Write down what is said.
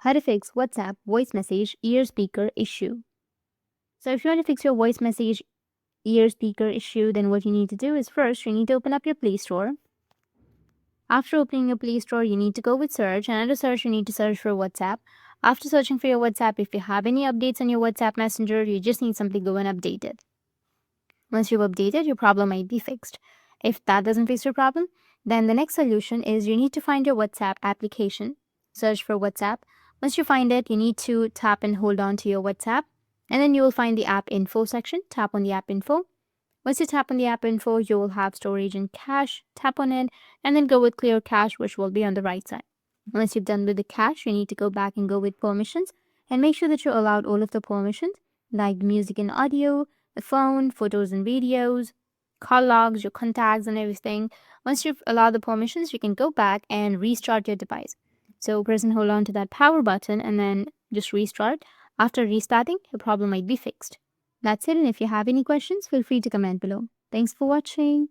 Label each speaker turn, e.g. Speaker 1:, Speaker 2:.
Speaker 1: How to fix WhatsApp voice message ear speaker issue. So if you want to fix your voice message ear speaker issue, then what you need to do is first you need to open up your Play Store. After opening your Play Store, you need to go with search, and under search you need to search for WhatsApp. After searching for your WhatsApp, if you have any updates on your WhatsApp Messenger, you just need simply go and update it. Once you've updated, your problem might be fixed. If that doesn't fix your problem, then the next solution is you need to find your WhatsApp application. Search for WhatsApp. Once you find it, you need to tap and hold on to your WhatsApp, and then you will find the app info section. Tap on the app info. Once you tap on the app info, you will have storage and cache. Tap on it and then go with clear cache, which will be on the right side. Once you've done with the cache, you need to go back and go with permissions and make sure that you allowed all of the permissions like music and audio, the phone, photos and videos, call logs, your contacts and everything. Once you've allowed the permissions, you can go back and restart your device. So press and hold on to that power button and then just restart. After restarting, your problem might be fixed. That's it, and if you have any questions, feel free to comment below. Thanks for watching.